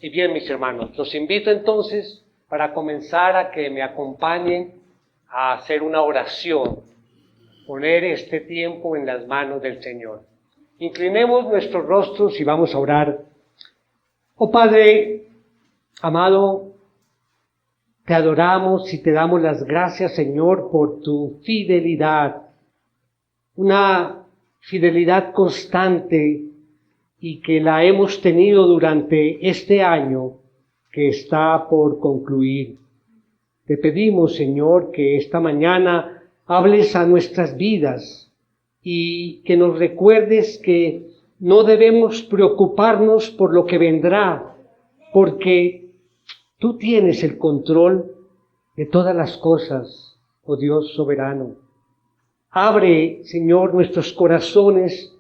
Y bien, mis hermanos, los invito entonces para comenzar a que me acompañen a hacer una oración, poner este tiempo en las manos del Señor. Inclinemos nuestros rostros y vamos a orar. Oh Padre amado, te adoramos y te damos las gracias, Señor, por tu fidelidad, una fidelidad constante y que la hemos tenido durante este año que está por concluir. Te pedimos, Señor, que esta mañana hables a nuestras vidas y que nos recuerdes que no debemos preocuparnos por lo que vendrá, porque tú tienes el control de todas las cosas, oh Dios soberano. Abre, Señor, nuestros corazones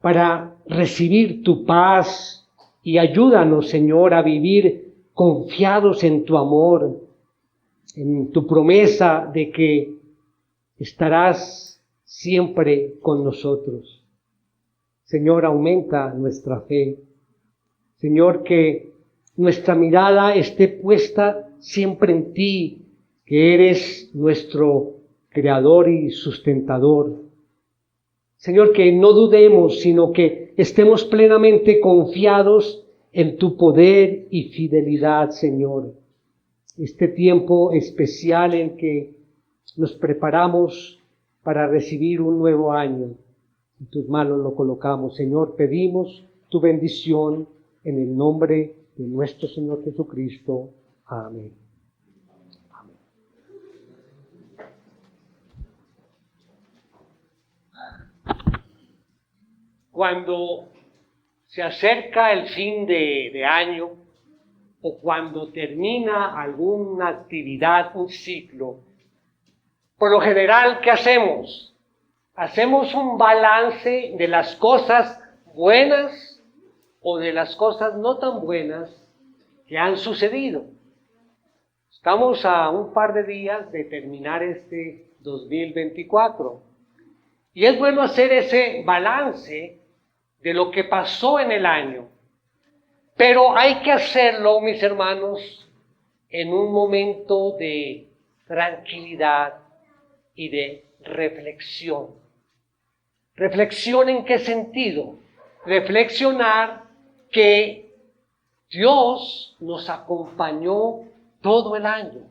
para recibir tu paz y ayúdanos, Señor, a vivir confiados en tu amor, en tu promesa de que estarás siempre con nosotros. Señor, aumenta nuestra fe. Señor, que nuestra mirada esté puesta siempre en ti, que eres nuestro creador y sustentador. Señor, que no dudemos, sino que estemos plenamente confiados en tu poder y fidelidad, Señor. Este tiempo especial en que nos preparamos para recibir un nuevo año, en tus manos lo colocamos. Señor, pedimos tu bendición en el nombre de nuestro Señor Jesucristo. Amén. Cuando se acerca el fin de año o cuando termina alguna actividad, un ciclo, por lo general, ¿qué hacemos? Hacemos un balance de las cosas buenas o de las cosas no tan buenas que han sucedido. Estamos a un par de días de terminar este 2024 y es bueno hacer ese balance de lo que pasó en el año. Pero hay que hacerlo, mis hermanos, en un momento de tranquilidad y de reflexión. ¿Reflexión en qué sentido? Reflexionar que Dios nos acompañó todo el año.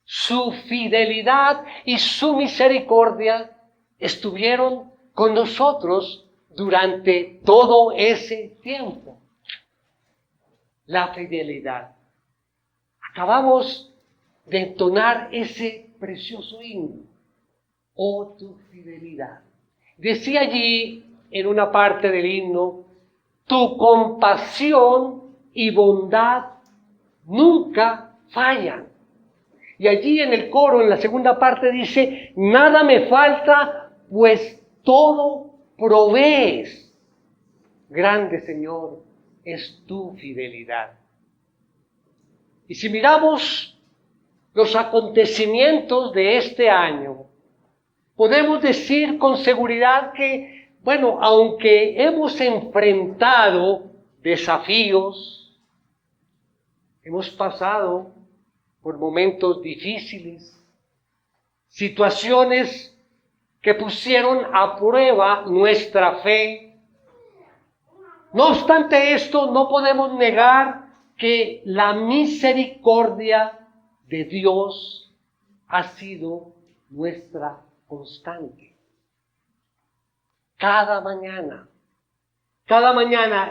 Su fidelidad y su misericordia estuvieron con nosotros durante todo ese tiempo. La fidelidad. Acabamos de entonar ese precioso himno. Oh, tu fidelidad. Decía allí en una parte del himno, tu compasión y bondad nunca fallan. Y allí en el coro, en la segunda parte, dice, nada me falta, pues todo provees. Grande, Señor, es tu fidelidad. Y si miramos los acontecimientos de este año, podemos decir con seguridad que, aunque hemos enfrentado desafíos, hemos pasado por momentos difíciles, situaciones que pusieron a prueba nuestra fe. No obstante esto, no podemos negar que la misericordia de Dios ha sido nuestra constante. Cada mañana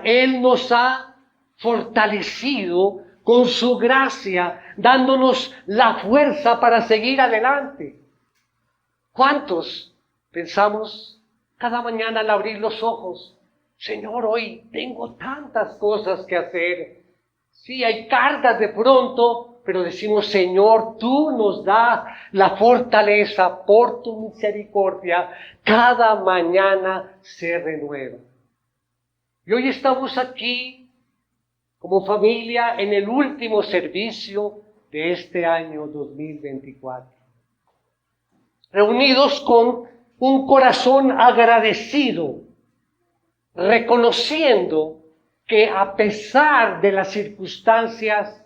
Él nos ha fortalecido con su gracia, dándonos la fuerza para seguir adelante. ¿Cuántos pensamos cada mañana al abrir los ojos? Señor, hoy tengo tantas cosas que hacer. Sí, hay cargas de pronto, pero decimos, Señor, tú nos das la fortaleza por tu misericordia. Cada mañana se renueva. Y hoy estamos aquí como familia en el último servicio de este año 2024. Reunidos con un corazón agradecido, reconociendo que a pesar de las circunstancias,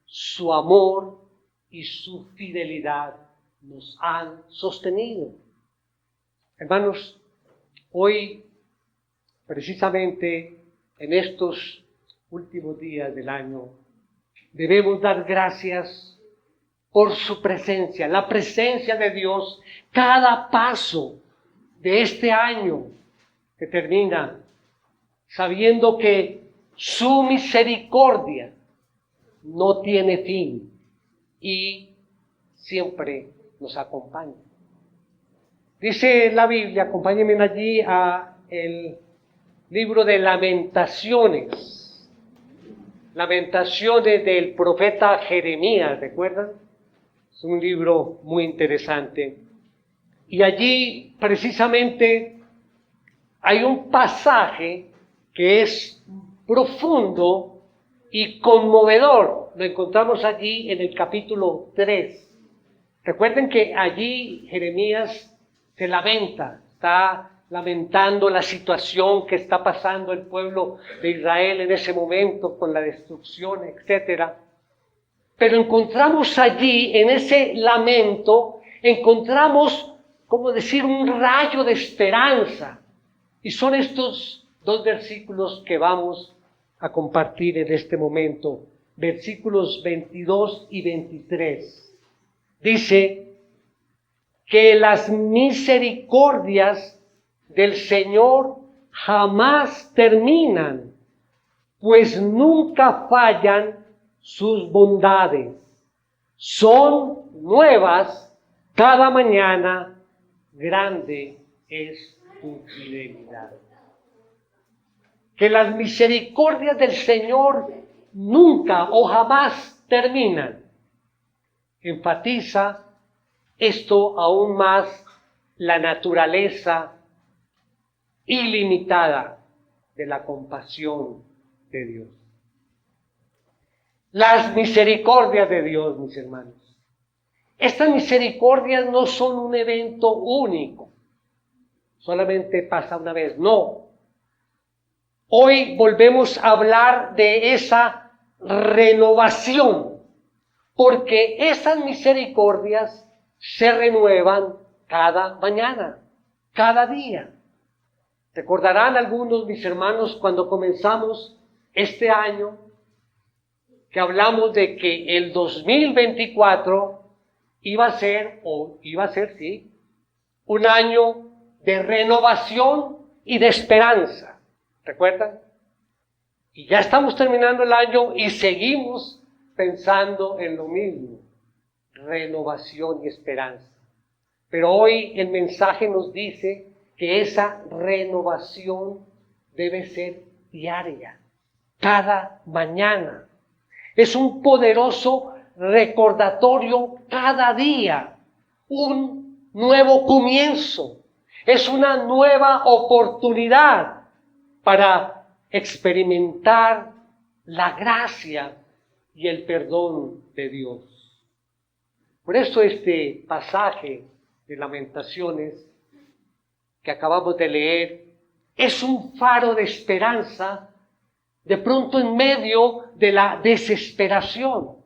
su amor y su fidelidad nos han sostenido. Hermanos, hoy, precisamente en estos últimos días del año, debemos dar gracias por su presencia, la presencia de Dios, cada paso de este año que termina, sabiendo que su misericordia no tiene fin y siempre nos acompaña. Dice la Biblia, acompáñenme allí a el libro de Lamentaciones. Lamentaciones del profeta Jeremías, ¿recuerdan? Es un libro muy interesante. Y allí precisamente hay un pasaje que es profundo y conmovedor. Lo encontramos allí en el capítulo 3. Recuerden que allí Jeremías se lamenta, está lamentando la situación que está pasando el pueblo de Israel en ese momento con la destrucción, etc. Pero encontramos allí, en ese lamento, encontramos, como decir, un rayo de esperanza. Y son estos dos versículos que vamos a compartir en este momento, versículos 22 y 23. Dice que las misericordias del Señor jamás terminan, pues nunca fallan sus bondades. Son nuevas cada mañana, grande es tu fidelidad. Que las misericordias del Señor nunca o jamás terminan. Enfatiza esto aún más la naturaleza ilimitada de la compasión de Dios. Las misericordias de Dios, mis hermanos. Estas misericordias no son un evento único, solamente pasa una vez, no. Hoy volvemos a hablar de esa renovación, porque esas misericordias se renuevan cada mañana, cada día. Recordarán algunos, mis hermanos, cuando comenzamos este año, que hablamos de que el 2024 iba a ser, sí, un año de renovación y de esperanza. ¿Recuerdan? Y ya estamos terminando el año y seguimos pensando en lo mismo. Renovación y esperanza. Pero hoy el mensaje nos dice que esa renovación debe ser diaria, cada mañana. Es un poderoso recordatorio cada día, un nuevo comienzo. Es una nueva oportunidad para experimentar la gracia y el perdón de Dios. Por eso este pasaje de Lamentaciones que acabamos de leer es un faro de esperanza de pronto en medio de la desesperación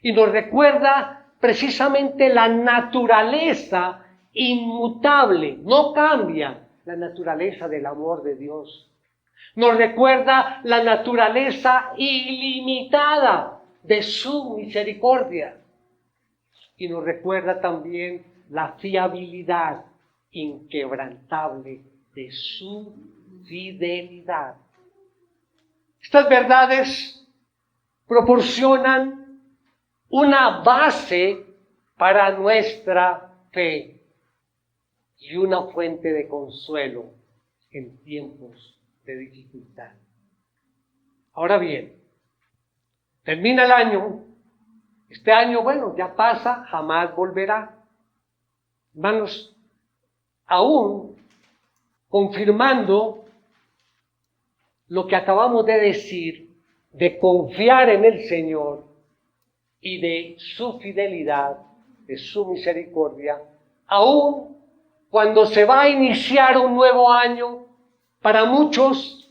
y nos recuerda precisamente la naturaleza inmutable, no cambia la naturaleza del amor de Dios. Nos recuerda la naturaleza ilimitada de su misericordia. Y nos recuerda también la fiabilidad inquebrantable de su fidelidad. Estas verdades proporcionan una base para nuestra fe y una fuente de consuelo en tiempos de dificultad. Ahora bien, termina el año. Este año, bueno, ya pasa, jamás volverá. Hermanos, aún confirmando lo que acabamos de decir, de confiar en el Señor y de su fidelidad, de su misericordia, aún cuando se va a iniciar un nuevo año, para muchos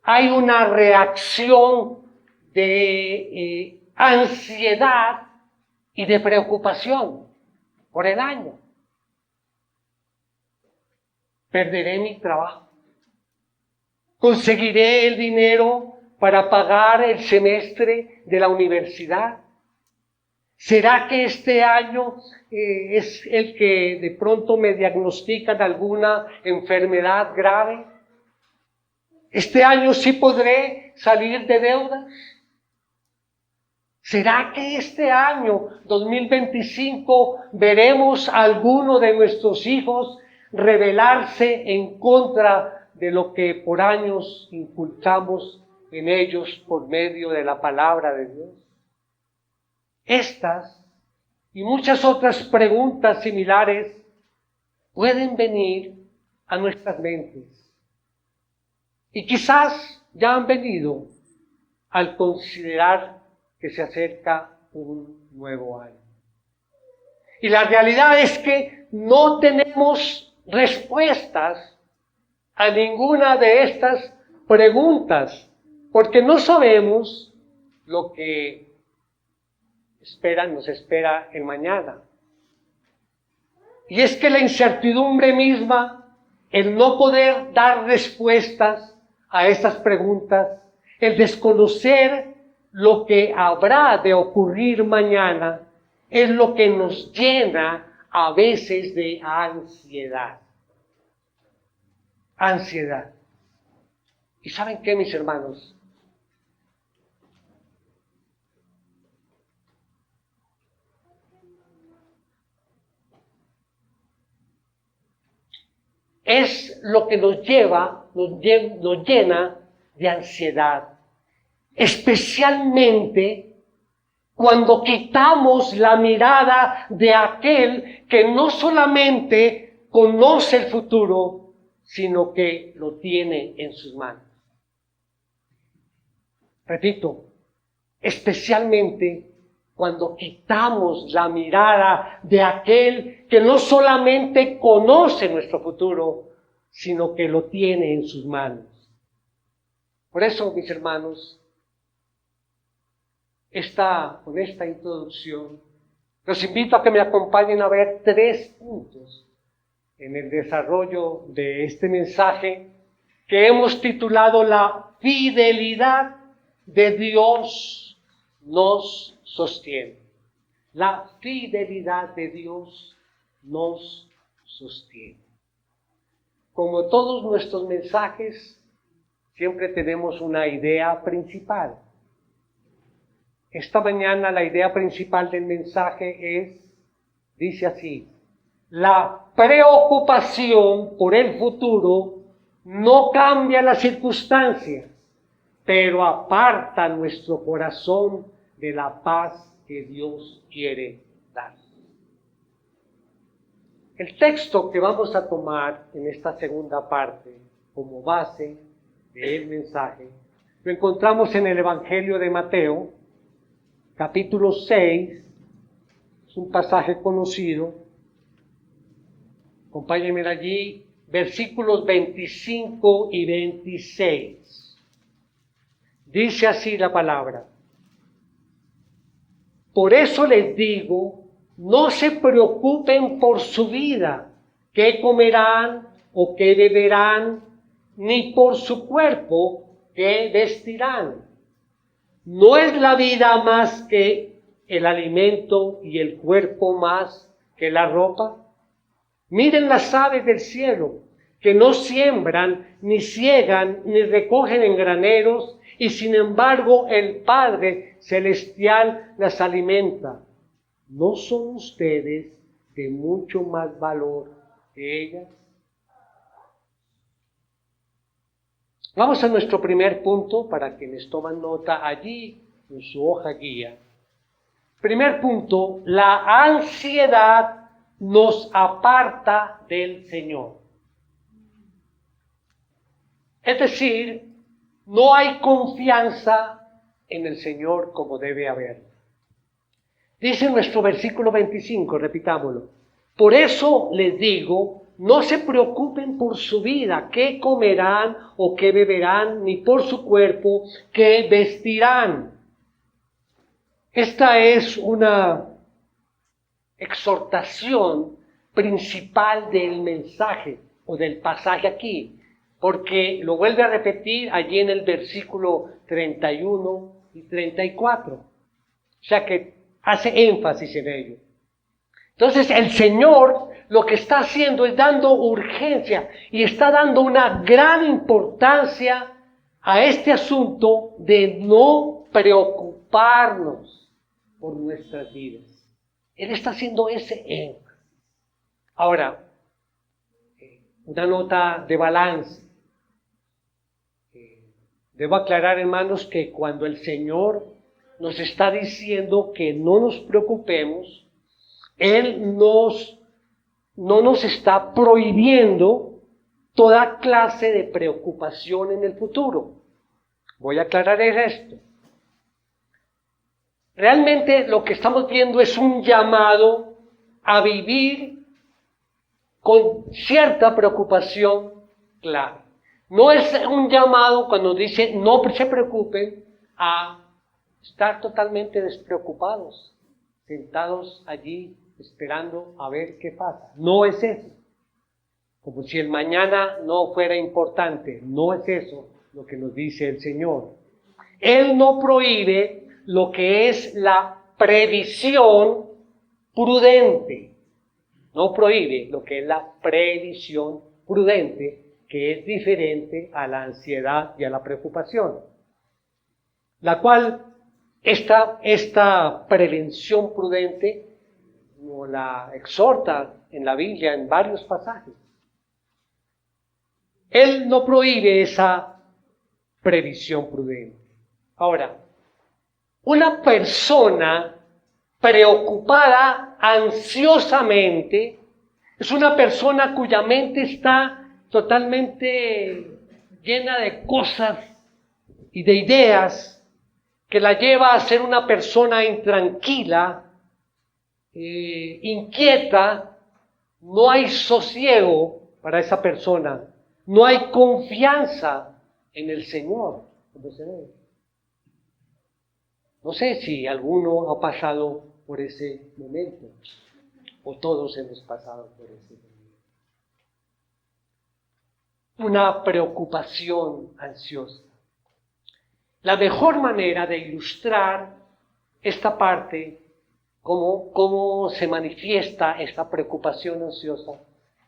hay una reacción de ansiedad y de preocupación por el año. Perderé mi trabajo. ¿Conseguiré el dinero para pagar el semestre de la universidad? ¿Será que este año es el que de pronto me diagnostican alguna enfermedad grave? ¿Este año sí podré salir de deudas? ¿Será que este año 2025 veremos a alguno de nuestros hijos rebelarse en contra de lo que por años inculcamos en ellos por medio de la palabra de Dios? Estas y muchas otras preguntas similares pueden venir a nuestras mentes. Y quizás ya han venido al considerar que se acerca un nuevo año. Y la realidad es que no tenemos respuestas a ninguna de estas preguntas, porque no sabemos lo que nos espera el mañana. Y es que la incertidumbre misma, el no poder dar respuestas a estas preguntas, el desconocer lo que habrá de ocurrir mañana, es lo que nos llena a veces de ansiedad. Ansiedad. ¿Y saben qué, mis hermanos? Es lo que nos llena de ansiedad, especialmente cuando quitamos la mirada de aquel que no solamente conoce el futuro, sino que lo tiene en sus manos. Repito, especialmente cuando quitamos la mirada de aquel que no solamente conoce nuestro futuro, sino que lo tiene en sus manos. Por eso, mis hermanos, con esta introducción, los invito a que me acompañen a ver 3 puntos en el desarrollo de este mensaje que hemos titulado La fidelidad de Dios nos sostiene. La fidelidad de Dios nos sostiene. Como todos nuestros mensajes, siempre tenemos una idea principal. Esta mañana la idea principal del mensaje dice así: la preocupación por el futuro no cambia las circunstancias, pero aparta nuestro corazón de la paz que Dios quiere dar. El texto que vamos a tomar en esta segunda parte como base del mensaje lo encontramos en el Evangelio de Mateo, capítulo 6, es un pasaje conocido. Acompáñenme allí, versículos 25 y 26. Dice así la palabra: por eso les digo, no se preocupen por su vida, qué comerán o qué beberán, ni por su cuerpo, qué vestirán. ¿No es la vida más que el alimento y el cuerpo más que la ropa? Miren las aves del cielo, que no siembran, ni siegan, ni recogen en graneros, y sin embargo el Padre Celestial las alimenta. ¿No son ustedes de mucho más valor que ellas? Vamos a nuestro primer punto para quienes toman nota allí en su hoja guía. Primer punto: la ansiedad nos aparta del Señor. Es decir, no hay confianza en el Señor como debe haber. Dice nuestro versículo 25, repitámoslo: por eso les digo, no se preocupen por su vida, qué comerán o qué beberán, ni por su cuerpo, qué vestirán. Esta es una exhortación principal del mensaje o del pasaje aquí, porque lo vuelve a repetir allí en el versículo 31 y 34. O sea que hace énfasis en ello. Entonces el Señor lo que está haciendo es dando urgencia y está dando una gran importancia a este asunto de no preocuparnos por nuestras vidas. Él está haciendo ese énfasis. Ahora, una nota de balance. Debo aclarar, hermanos, que cuando el Señor nos está diciendo que no nos preocupemos, Él no nos está prohibiendo toda clase de preocupación en el futuro. Voy a aclarar esto. Realmente lo que estamos viendo es un llamado a vivir con cierta preocupación clara. No es un llamado cuando dice no se preocupen a estar totalmente despreocupados, sentados allí esperando a ver qué pasa. No es eso. Como si el mañana no fuera importante. No es eso lo que nos dice el Señor. Él no prohíbe lo que es la previsión prudente. No prohíbe lo que es la previsión prudente, que es diferente a la ansiedad y a la preocupación. La cual, esta prevención prudente, nos la exhorta en la Biblia en varios pasajes. Él no prohíbe esa previsión prudente. Ahora, una persona preocupada ansiosamente es una persona cuya mente está totalmente llena de cosas y de ideas que la lleva a ser una persona intranquila, inquieta. No hay sosiego para esa persona, no hay confianza en el Señor. No sé si alguno ha pasado por ese momento, o todos hemos pasado por ese momento. Una preocupación ansiosa. La mejor manera de ilustrar esta parte, cómo se manifiesta esta preocupación ansiosa,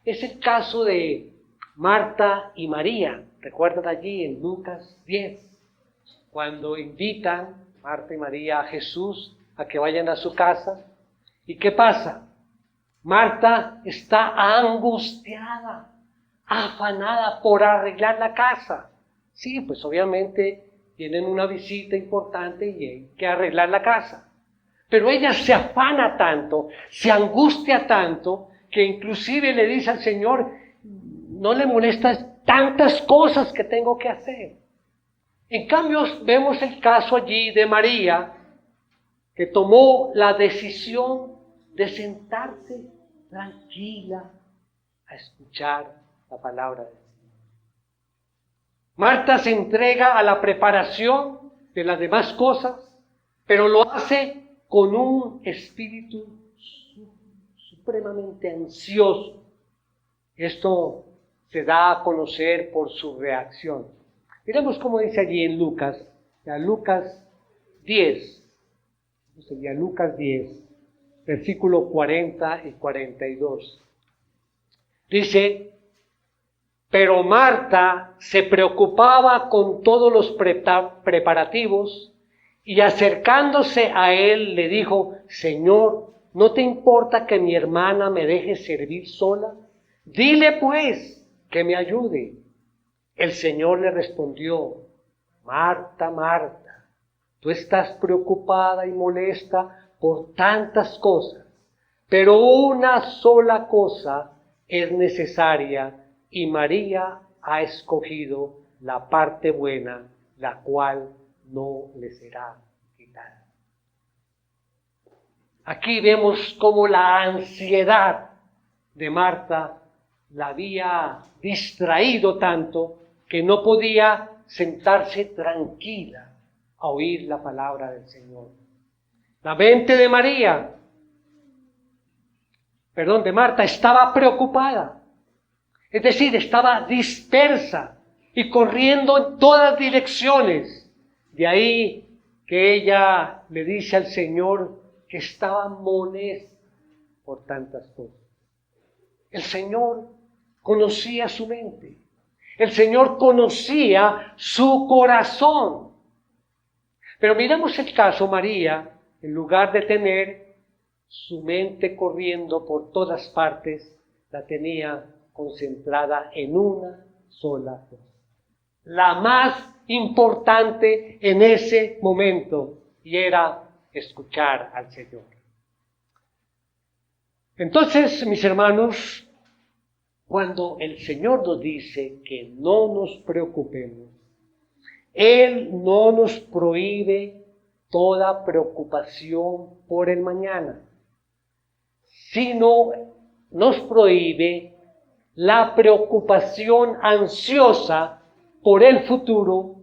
es el caso de Marta y María. ¿Recuerdan allí en Lucas 10? Cuando invitan Marta y María a Jesús a que vayan a su casa. ¿Y qué pasa? Marta está angustiada, afanada por arreglar la casa. Sí, pues obviamente tienen una visita importante y hay que arreglar la casa. Pero ella se afana tanto, se angustia tanto, que inclusive le dice al Señor, no le molestas tantas cosas que tengo que hacer. En cambio, vemos el caso allí de María, que tomó la decisión de sentarse tranquila a escuchar la palabra de Dios. Marta se entrega a la preparación de las demás cosas, pero lo hace con un espíritu supremamente ansioso. Esto se da a conocer por su reacción. Miremos cómo dice allí en Lucas 10, sería Lucas 10, versículo 40 y 42. Dice, pero Marta se preocupaba con todos los preparativos y acercándose a él le dijo, Señor, ¿no te importa que mi hermana me deje servir sola? Dile pues que me ayude. El Señor le respondió, Marta, Marta, tú estás preocupada y molesta por tantas cosas, pero una sola cosa es necesaria y María ha escogido la parte buena, la cual no le será quitada. Aquí vemos cómo la ansiedad de Marta la había distraído tanto que no podía sentarse tranquila a oír la palabra del Señor. La mente de Marta estaba preocupada, es decir, estaba dispersa y corriendo en todas direcciones. De ahí que ella le dice al Señor que estaba molesta por tantas cosas. El Señor conocía su mente. El Señor conocía su corazón. Pero miremos el caso, María, en lugar de tener su mente corriendo por todas partes, la tenía concentrada en una sola cosa. La más importante en ese momento, y era escuchar al Señor. Entonces, mis hermanos, cuando el Señor nos dice que no nos preocupemos, Él no nos prohíbe toda preocupación por el mañana, sino nos prohíbe la preocupación ansiosa por el futuro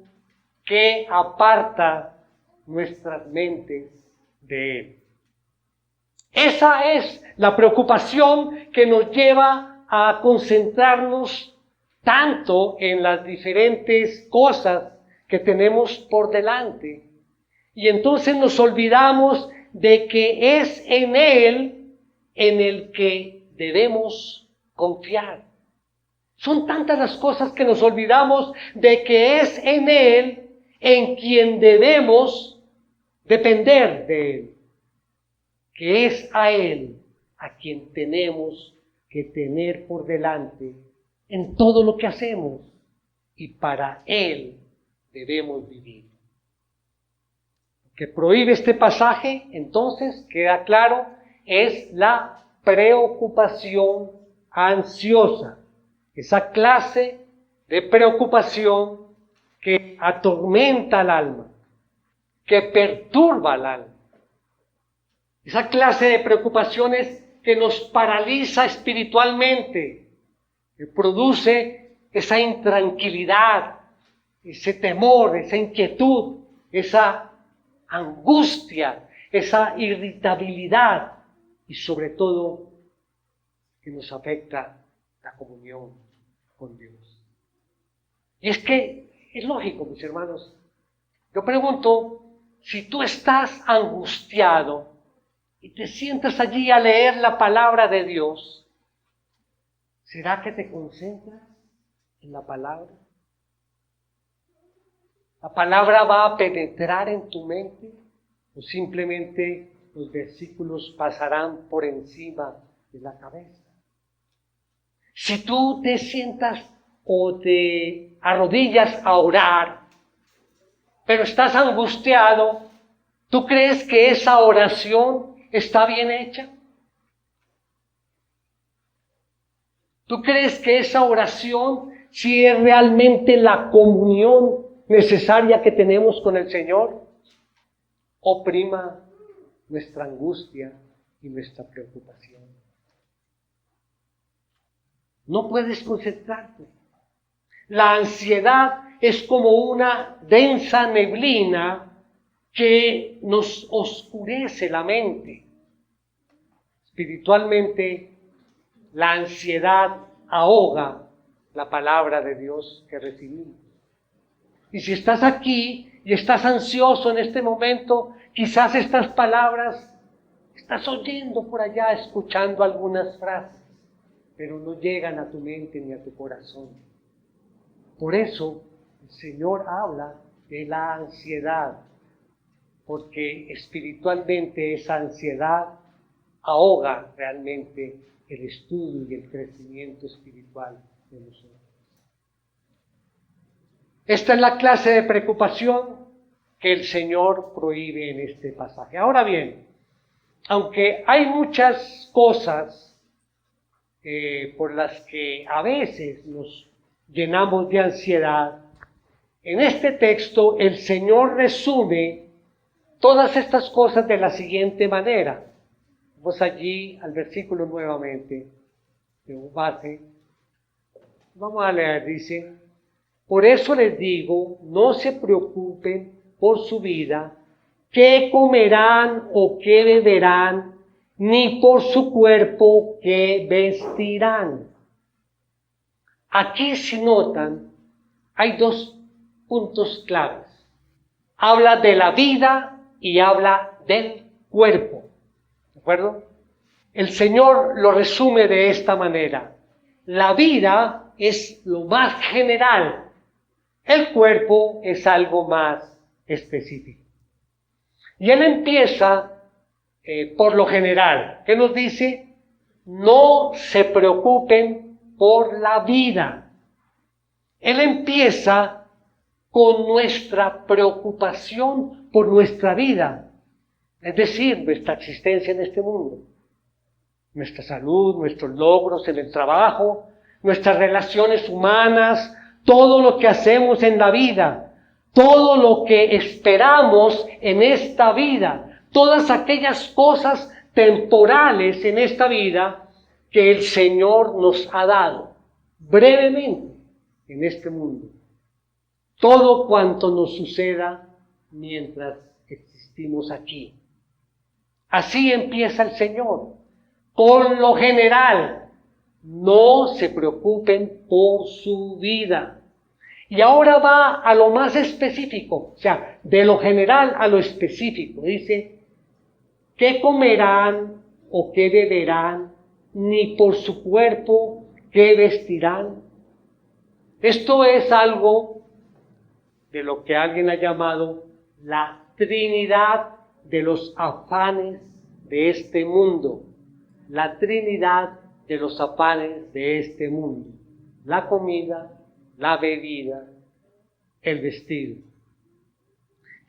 que aparta nuestras mentes de Él. Esa es la preocupación que nos lleva a concentrarnos tanto en las diferentes cosas que tenemos por delante. Y entonces nos olvidamos de que es en Él en el que debemos confiar. Son tantas las cosas que nos olvidamos de que es en Él en quien debemos depender de Él. Que es a Él a quien tenemos que tener por delante en todo lo que hacemos, y para Él debemos vivir. Lo que prohíbe este pasaje, entonces, queda claro, es la preocupación ansiosa, esa clase de preocupación que atormenta al alma, que perturba al alma. Esa clase de preocupaciones que nos paraliza espiritualmente, que produce esa intranquilidad, ese temor, esa inquietud, esa angustia, esa irritabilidad y sobre todo que nos afecta la comunión con Dios. Y es que es lógico, mis hermanos. Yo pregunto, si tú estás angustiado y te sientas allí a leer la palabra de Dios, ¿será que te concentras en la palabra? ¿La palabra va a penetrar en tu mente o simplemente los versículos pasarán por encima de la cabeza? Si tú te sientas o te arrodillas a orar, pero estás angustiado, ¿tú crees que esa oración está bien hecha? ¿Tú crees que esa oración sí es realmente la comunión necesaria que tenemos con el Señor? ¿O prima nuestra angustia y nuestra preocupación? No puedes concentrarte. La ansiedad es como una densa neblina que nos oscurece la mente. Espiritualmente, la ansiedad ahoga la palabra de Dios que recibimos. Y si estás aquí y estás ansioso en este momento, quizás estas palabras estás oyendo por allá, escuchando algunas frases, pero no llegan a tu mente ni a tu corazón. Por eso el Señor habla de la ansiedad, porque espiritualmente esa ansiedad ahoga realmente el estudio y el crecimiento espiritual de nosotros. Esta es la clase de preocupación que el Señor prohíbe en este pasaje. Ahora bien, aunque hay muchas cosas por las que a veces nos llenamos de ansiedad, en este texto el Señor resume todas estas cosas de la siguiente manera. Vamos allí al versículo nuevamente, de base. Vamos a leer, dice: por eso les digo, no se preocupen por su vida, qué comerán o qué beberán, ni por su cuerpo qué vestirán. Aquí, si notan, hay dos puntos claves. Habla de la vida y habla del cuerpo. ¿De acuerdo? El Señor lo resume de esta manera: la vida es lo más general, el cuerpo es algo más específico. Y Él empieza por lo general. ¿Qué nos dice? No se preocupen por la vida. Él empieza con nuestra preocupación por nuestra vida, es decir, nuestra existencia en este mundo, nuestra salud, nuestros logros en el trabajo, nuestras relaciones humanas, todo lo que hacemos en la vida, todo lo que esperamos en esta vida, todas aquellas cosas temporales en esta vida que el Señor nos ha dado brevemente en este mundo. Todo cuanto nos suceda mientras existimos aquí. Así empieza el Señor. Con lo general, no se preocupen por su vida. Y ahora va a lo más específico, o sea, de lo general a lo específico. Dice: ¿qué comerán o qué beberán? Ni por su cuerpo qué vestirán. Esto es algo de lo que alguien ha llamado la Trinidad de los afanes de este mundo. La Trinidad de los afanes de este mundo: la comida, la bebida, el vestido.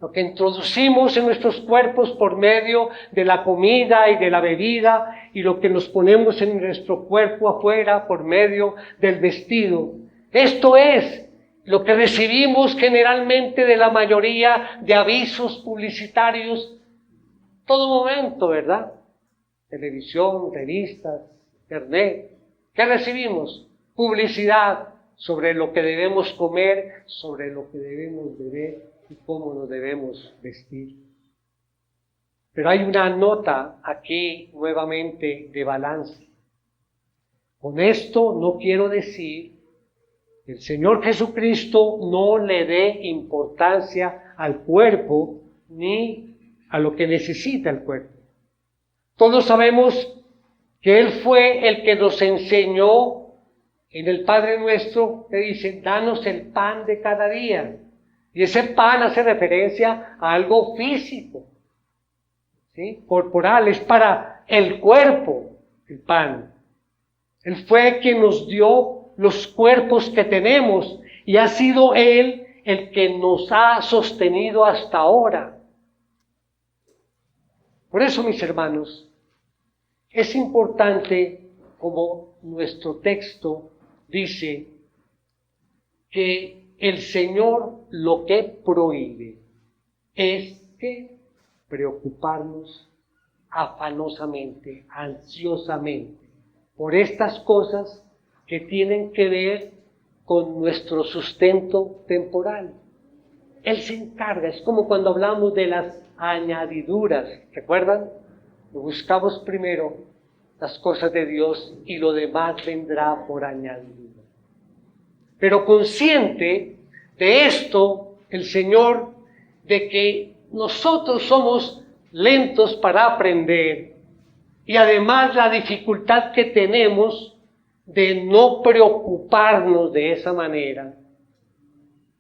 Lo que introducimos en nuestros cuerpos por medio de la comida y de la bebida, y lo que nos ponemos en nuestro cuerpo afuera por medio del vestido. Esto es lo que recibimos generalmente de la mayoría de avisos publicitarios todo momento, ¿verdad? Televisión, revistas, internet. ¿Qué recibimos? Publicidad sobre lo que debemos comer, sobre lo que debemos beber y cómo nos debemos vestir. Pero hay una nota aquí nuevamente de balance. Con esto no quiero decir que el Señor Jesucristo no le dé importancia al cuerpo ni a lo que necesita el cuerpo. Todos sabemos que Él fue el que nos enseñó en el Padre Nuestro, que dice: danos el pan de cada día. Y ese pan hace referencia a algo físico, ¿sí? Corporal, es para el cuerpo, el pan. Él fue quien nos dio los cuerpos que tenemos y ha sido Él el que nos ha sostenido hasta ahora. Por eso, mis hermanos, es importante, como nuestro texto dice, que el Señor lo que prohíbe es que preocuparnos afanosamente, ansiosamente, por estas cosas que tienen que ver con nuestro sustento temporal. Él se encarga, es como cuando hablamos de las añadiduras, ¿recuerdan? Buscamos primero las cosas de Dios y lo demás vendrá por añadidura. Pero consciente de esto, el Señor, de que nosotros somos lentos para aprender y además la dificultad que tenemos de no preocuparnos de esa manera,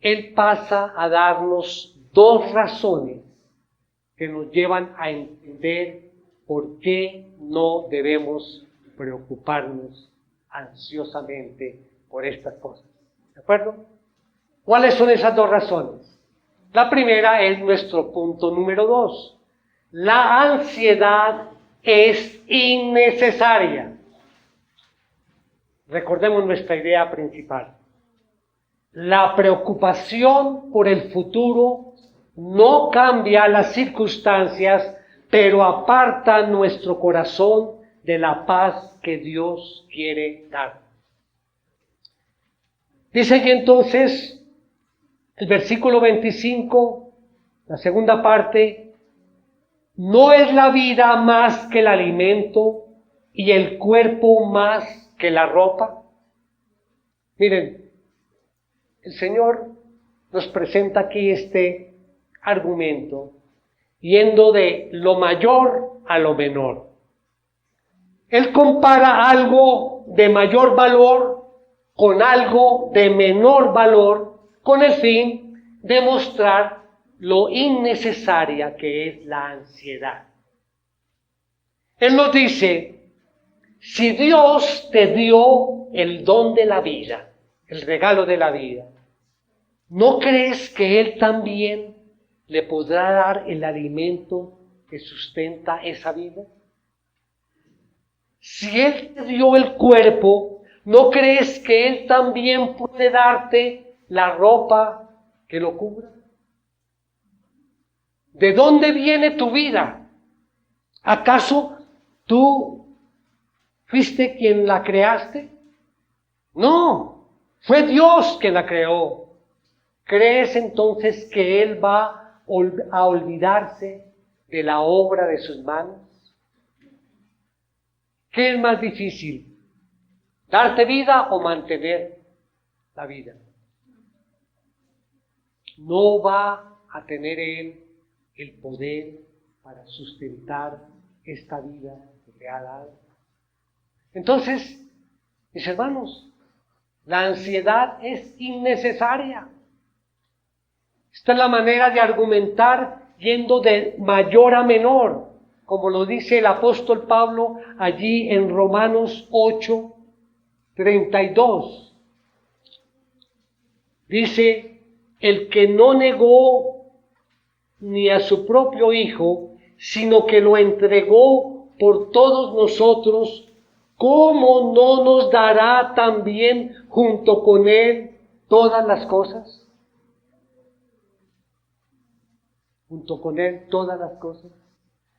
Él pasa a darnos dos razones que nos llevan a entender por qué no debemos preocuparnos ansiosamente por estas cosas. ¿De acuerdo? ¿Cuáles son esas dos razones? La primera es nuestro punto número 2. La ansiedad es innecesaria. Recordemos nuestra idea principal. La preocupación por el futuro no cambia las circunstancias, pero aparta nuestro corazón de la paz que Dios quiere dar. Dice allí entonces el versículo 25, la segunda parte: ¿no es la vida más que el alimento y el cuerpo más que la ropa? Miren, el Señor nos presenta aquí este argumento yendo de lo mayor a lo menor. Él compara algo de mayor valor con algo de menor valor con el fin de mostrar lo innecesaria que es la ansiedad. Él nos dice: si Dios te dio el don de la vida, el regalo de la vida, ¿no crees que Él también le podrá dar el alimento que sustenta esa vida? Si Él te dio el cuerpo, ¿no crees que Él también puede darte la ropa que lo cubra? ¿De dónde viene tu vida? ¿Acaso tú fuiste quien la creaste? No, fue Dios quien la creó. ¿Crees entonces que Él va a olvidarse de la obra de sus manos? ¿Qué es más difícil? ¿Darte vida o mantener la vida? No va a tener Él el poder para sustentar esta vida que le ha dado. Entonces, mis hermanos, la ansiedad es innecesaria. Esta es la manera de argumentar yendo de mayor a menor, como lo dice el apóstol Pablo allí en Romanos 8:32. Dice: el que no negó ni a su propio Hijo, sino que lo entregó por todos nosotros, ¿cómo no nos dará también junto con Él todas las cosas? Junto con Él todas las cosas.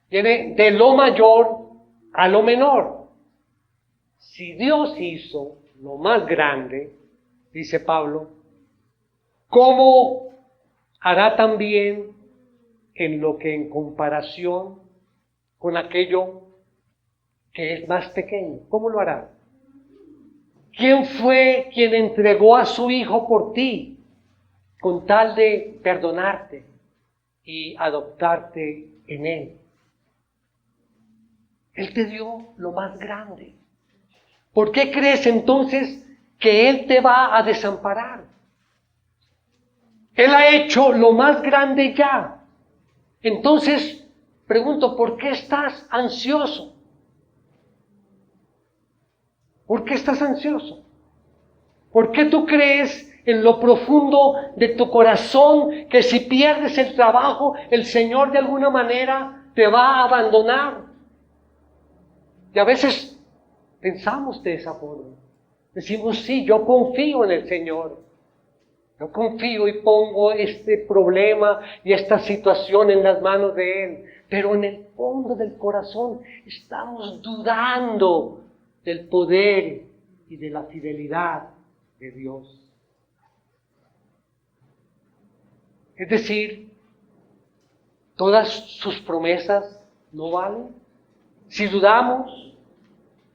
Viene de lo mayor a lo menor. Si Dios hizo lo más grande, dice Pablo, ¿cómo hará también en lo que en comparación con aquello que es más pequeño? ¿Cómo lo hará? ¿Quién fue quien entregó a su Hijo por ti con tal de perdonarte y adoptarte en Él? Él te dio lo más grande. ¿Por qué crees entonces que Él te va a desamparar? Él ha hecho lo más grande ya. Entonces, pregunto, ¿por qué estás ansioso? ¿Por qué estás ansioso? ¿Por qué tú crees en lo profundo de tu corazón que si pierdes el trabajo, el Señor de alguna manera te va a abandonar? Y a veces pensamos de esa forma. Decimos: sí, yo confío en el Señor. Yo confío y pongo este problema y esta situación en las manos de Él. Pero en el fondo del corazón estamos dudando del poder y de la fidelidad de Dios. Es decir, todas sus promesas no valen. Si dudamos,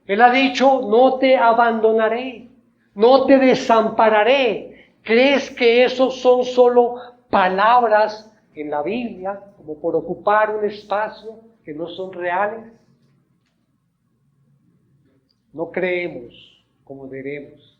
Él ha dicho: no te abandonaré, no te desampararé. ¿Crees que esos son solo palabras en la Biblia, como por ocupar un espacio, que no son reales? No creemos como debemos.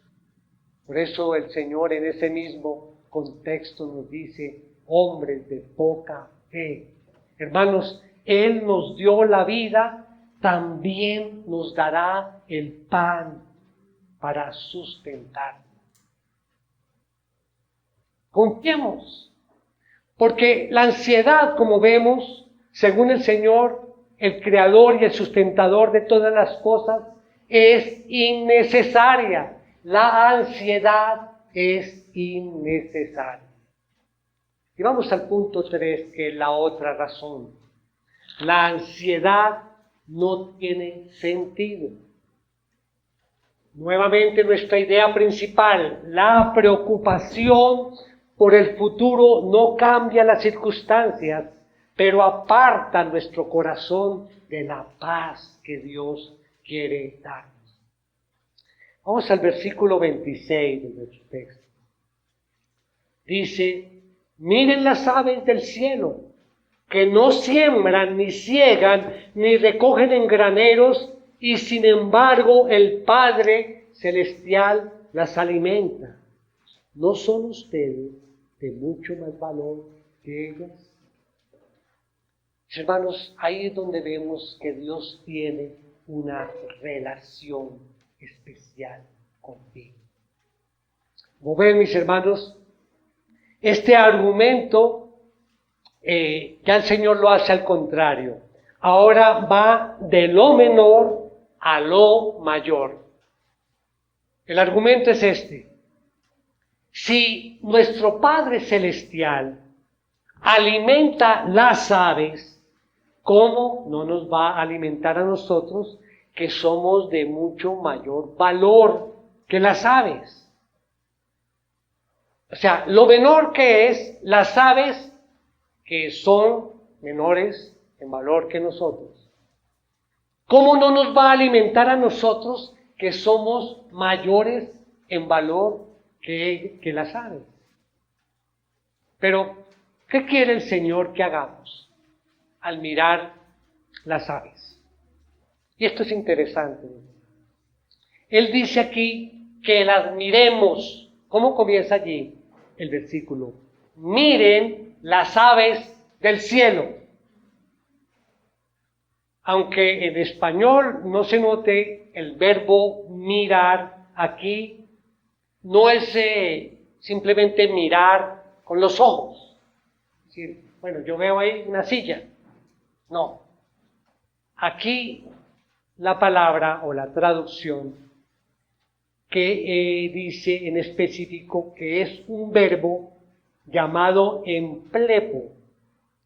Por eso el Señor en ese mismo contexto nos dice: hombres de poca fe. Hermanos, Él nos dio la vida, también nos dará el pan para sustentar. Confiemos, porque la ansiedad, como vemos, según el Señor, el creador y el sustentador de todas las cosas, es innecesaria. La ansiedad es innecesaria. Y vamos al punto 3, que es la otra razón. La ansiedad no tiene sentido. Nuevamente nuestra idea principal, la preocupación por el futuro no cambia las circunstancias, pero aparta nuestro corazón de la paz que Dios quiere darnos. Vamos al versículo 26 de nuestro texto. Dice, miren las aves del cielo, que no siembran, ni ciegan, ni recogen en graneros, y sin embargo el Padre Celestial las alimenta. ¿No son ustedes de mucho más valor que ellas? Hermanos, ahí es donde vemos que Dios tiene una relación especial contigo. Como ven, mis hermanos, este argumento ya el Señor lo hace al contrario. Ahora va de lo menor a lo mayor. El argumento es este. Si nuestro Padre Celestial alimenta las aves, ¿cómo no nos va a alimentar a nosotros, que somos de mucho mayor valor que las aves? O sea, lo menor que es las aves, que son menores en valor que nosotros. ¿Cómo no nos va a alimentar a nosotros, que somos mayores en valor que las aves? Pero, ¿qué quiere el Señor que hagamos al mirar las aves? Y esto es interesante. Él dice aquí que las miremos. ¿Cómo comienza allí el versículo? Miren las aves del cielo. Aunque en español no se note el verbo mirar aquí, no es simplemente mirar con los ojos. Es decir, bueno, yo veo ahí una silla. No. Aquí la palabra o la traducción que dice en específico que es un verbo llamado emplepo,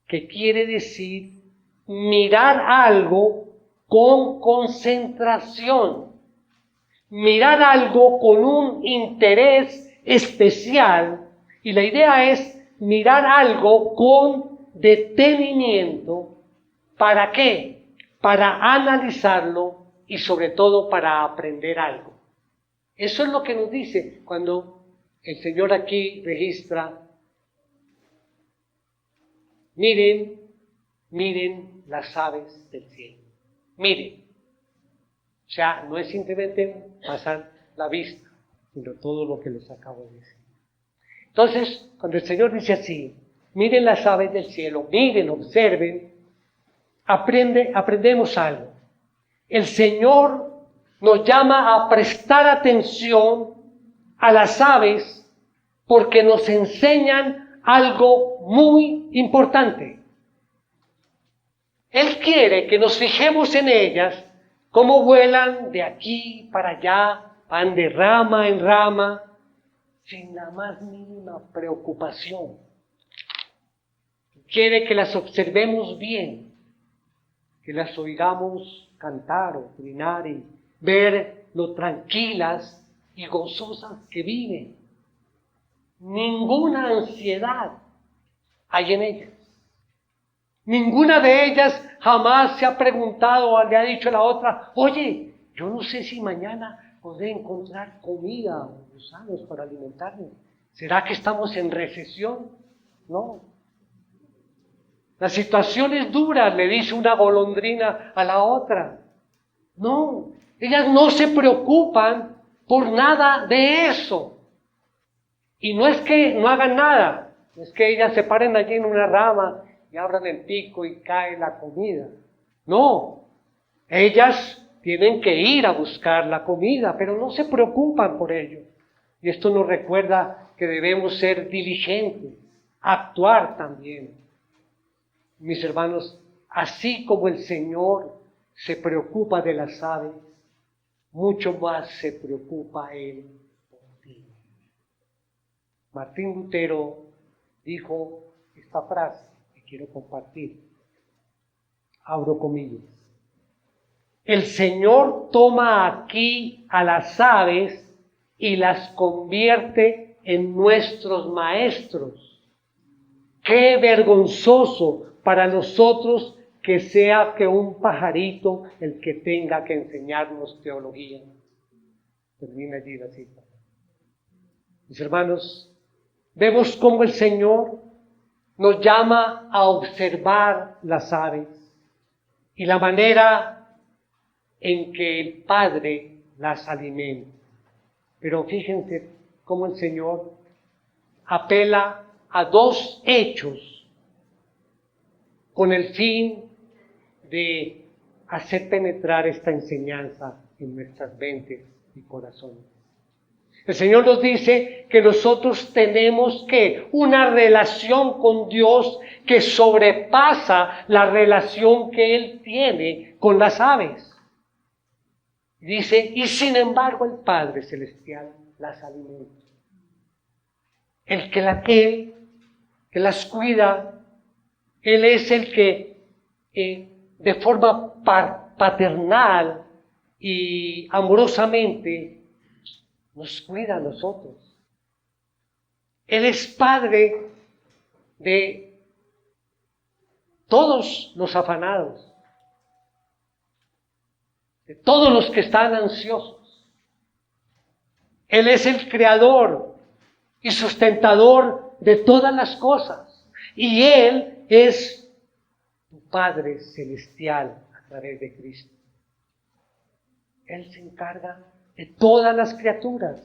que quiere decir mirar algo con concentración, mirar algo con un interés especial, y la idea es mirar algo con detenimiento. ¿Para qué? Para analizarlo y sobre todo para aprender algo. Eso es lo que nos dice cuando el Señor aquí registra, miren las aves del cielo. Miren. O sea, no es simplemente pasar la vista, sino todo lo que les acabo de decir. Entonces, cuando el Señor dice así, miren las aves del cielo, miren, observen, aprendemos algo. El Señor nos llama a prestar atención a las aves porque nos enseñan algo muy importante. Él quiere que nos fijemos en ellas, cómo vuelan de aquí para allá, van de rama en rama, sin la más mínima preocupación. Quiere que las observemos bien, que las oigamos cantar o trinar y ver lo tranquilas y gozosas que viven. Ninguna ansiedad hay en ellas. Ninguna de ellas jamás se ha preguntado o le ha dicho a la otra, oye, yo no sé si mañana podré encontrar comida o gusanos para alimentarme. ¿Será que estamos en recesión? No. La situación es dura, le dice una golondrina a la otra. No, ellas no se preocupan por nada de eso. Y no es que no hagan nada, no es que ellas se paren allí en una rama y abran el pico y cae la comida. No, ellas tienen que ir a buscar la comida, pero no se preocupan por ello. Y esto nos recuerda que debemos ser diligentes, actuar también. Mis hermanos, así como el Señor se preocupa de las aves, mucho más se preocupa Él por ti. Martín Lutero dijo esta frase que quiero compartir. Abro comillas. el Señor toma aquí a las aves y las convierte en nuestros maestros. Qué vergonzoso para nosotros que sea que un pajarito el que tenga que enseñarnos teología. Termina allí la cita. Mis hermanos, vemos cómo el Señor nos llama a observar las aves y la manera en que el Padre las alimenta. Pero fíjense cómo el Señor apela a dos hechos con el fin de hacer penetrar esta enseñanza en nuestras mentes y corazones. El Señor nos dice que nosotros tenemos una relación con Dios que sobrepasa la relación que Él tiene con las aves. Dice, y sin embargo el Padre Celestial las alimenta. El que las cuida, Él es el que de forma paternal y amorosamente nos cuida a nosotros. Él es Padre de todos los afanados, de todos los que están ansiosos. Él es el creador y sustentador de todas las cosas. Y Él es tu Padre Celestial a través de Cristo. Él se encarga de todas las criaturas,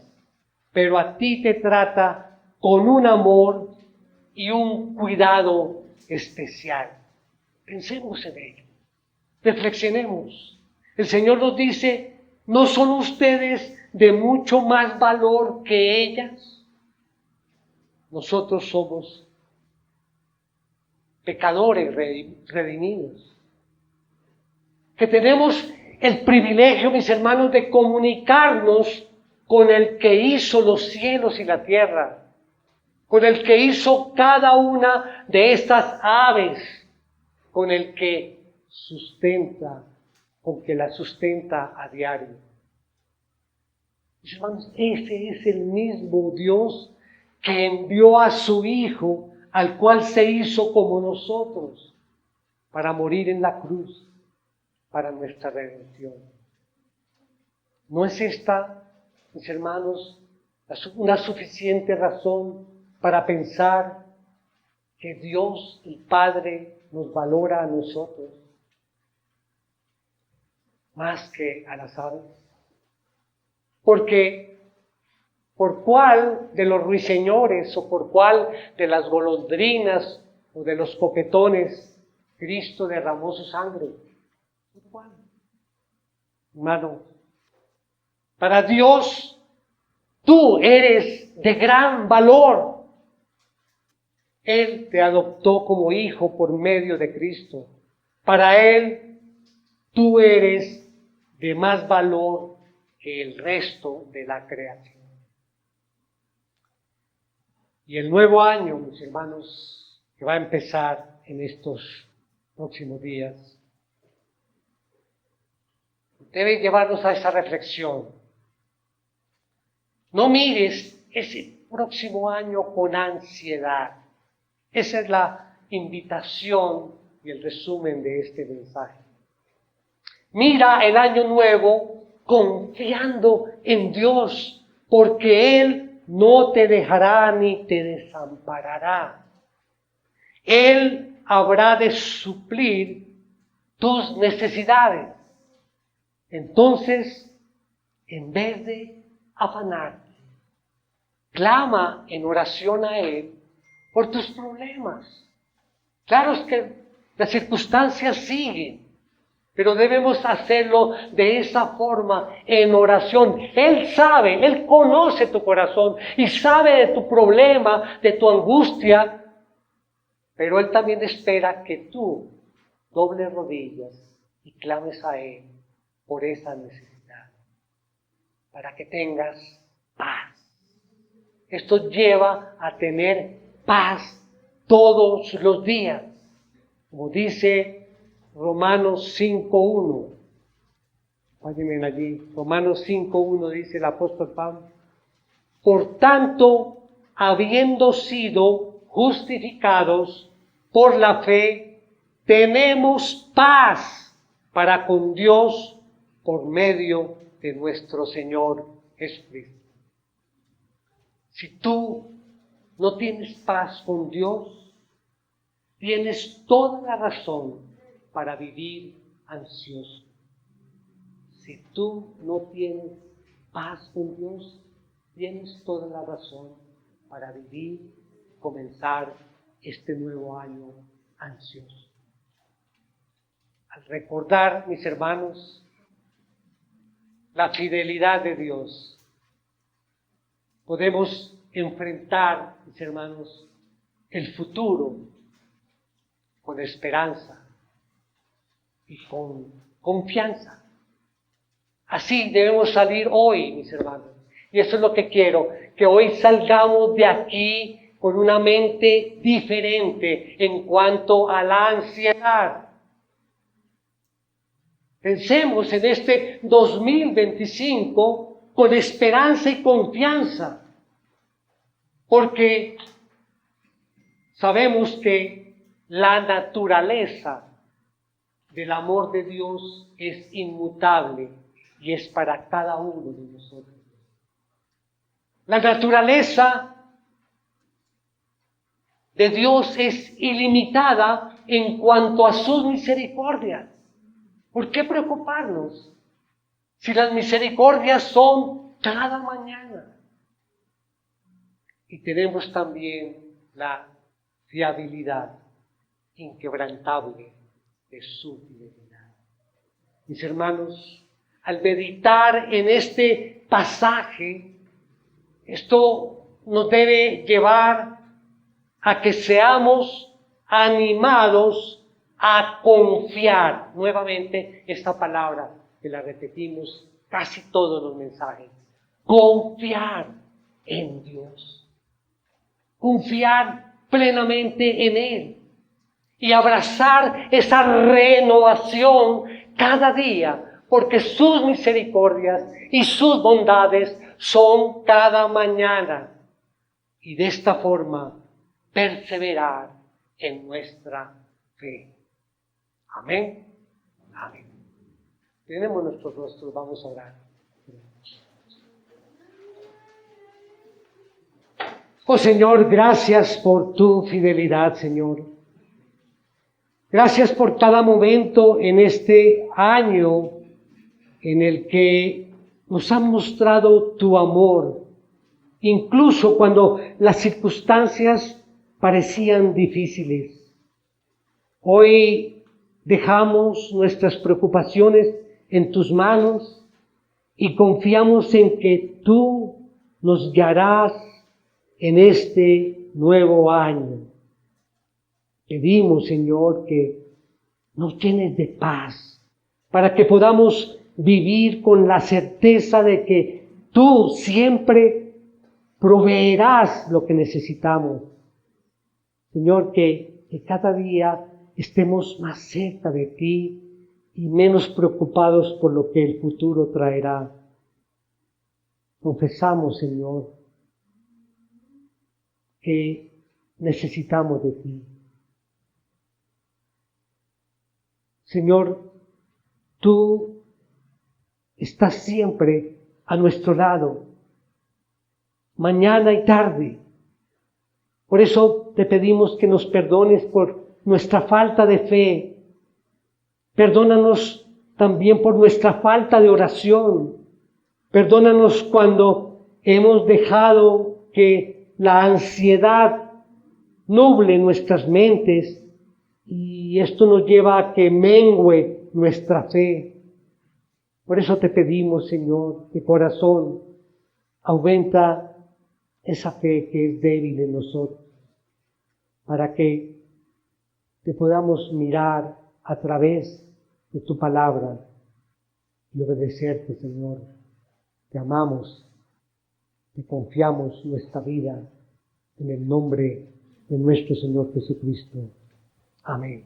pero a ti te trata con un amor y un cuidado especial. Pensemos en ello, reflexionemos. El Señor nos dice, ¿no son ustedes de mucho más valor que ellas? Nosotros somos pecadores redimidos, que tenemos el privilegio, mis hermanos, de comunicarnos con el que hizo los cielos y la tierra, con el que hizo cada una de estas aves, con el que las sustenta a diario. Mis hermanos, ese es el mismo Dios que envió a su Hijo, al cual se hizo como nosotros, para morir en la cruz, para nuestra redención. ¿No es esta, mis hermanos, una suficiente razón para pensar que Dios, el Padre, nos valora a nosotros más que a las aves? Porque ¿por cuál de los ruiseñores o por cuál de las golondrinas o de los coquetones Cristo derramó su sangre? ¿Por cuál? Hermano, para Dios tú eres de gran valor. Él te adoptó como hijo por medio de Cristo. Para Él tú eres de más valor que el resto de la creación. Y el nuevo año, mis hermanos, que va a empezar en estos próximos días, debe llevarnos a esa reflexión. No mires ese próximo año con ansiedad. Esa es la invitación y el resumen de este mensaje. Mira el año nuevo confiando en Dios, porque Él no te dejará ni te desamparará. Él habrá de suplir tus necesidades. Entonces, en vez de afanarte, clama en oración a Él por tus problemas. Claro es que las circunstancias siguen, pero debemos hacerlo de esa forma, en oración. Él sabe, Él conoce tu corazón y sabe de tu problema, de tu angustia, pero Él también espera que tú dobles rodillas y clames a Él por esa necesidad, para que tengas paz. Esto lleva a tener paz todos los días, como dice Romanos 5:1. Váyanme allí. Romanos 5:1 dice el apóstol Pablo. Por tanto, habiendo sido justificados por la fe, tenemos paz para con Dios por medio de nuestro Señor Jesucristo. Si tú no tienes paz con Dios, tienes toda la razón para vivir ansioso. Si tú no tienes paz con Dios, tienes toda la razón para vivir, comenzar este nuevo año ansioso. Al recordar, mis hermanos, la fidelidad de Dios, podemos enfrentar, mis hermanos, el futuro con esperanza y con confianza. Así debemos salir hoy, mis hermanos. Y eso es lo que quiero, que hoy salgamos de aquí con una mente diferente en cuanto a la ansiedad. Pensemos en este 2025 con esperanza y confianza, porque sabemos que la naturaleza del amor de Dios es inmutable y es para cada uno de nosotros. La naturaleza de Dios es ilimitada en cuanto a sus misericordias. ¿Por qué preocuparnos si las misericordias son cada mañana? Y tenemos también la fiabilidad inquebrantable de su fidelidad. Mis hermanos, al meditar en este pasaje, esto nos debe llevar a que seamos animados a confiar. Nuevamente, esta palabra que la repetimos casi todos los mensajes. Confiar en Dios. Confiar plenamente en Él. Y abrazar esa renovación cada día, porque sus misericordias y sus bondades son cada mañana. Y de esta forma, perseverar en nuestra fe. Amén. Amén. Tenemos nuestros rostros, vamos a orar. Oh Señor, gracias por tu fidelidad, Señor. Gracias por cada momento en este año en el que nos han mostrado tu amor, incluso cuando las circunstancias parecían difíciles. Hoy dejamos nuestras preocupaciones en tus manos y confiamos en que tú nos guiarás en este nuevo año. Pedimos, Señor, que nos llenes de paz para que podamos vivir con la certeza de que tú siempre proveerás lo que necesitamos. Señor, que cada día estemos más cerca de ti y menos preocupados por lo que el futuro traerá. Confesamos, Señor, que necesitamos de ti. Señor, tú estás siempre a nuestro lado, mañana y tarde. Por eso te pedimos que nos perdones por nuestra falta de fe. Perdónanos también por nuestra falta de oración. Perdónanos cuando hemos dejado que la ansiedad nuble nuestras mentes y esto nos lleva a que mengue nuestra fe. Por eso te pedimos, Señor, de corazón, aumenta esa fe que es débil en nosotros, para que te podamos mirar a través de tu palabra y obedecerte, Señor. Te amamos, te confiamos nuestra vida en el nombre de nuestro Señor Jesucristo. Amén.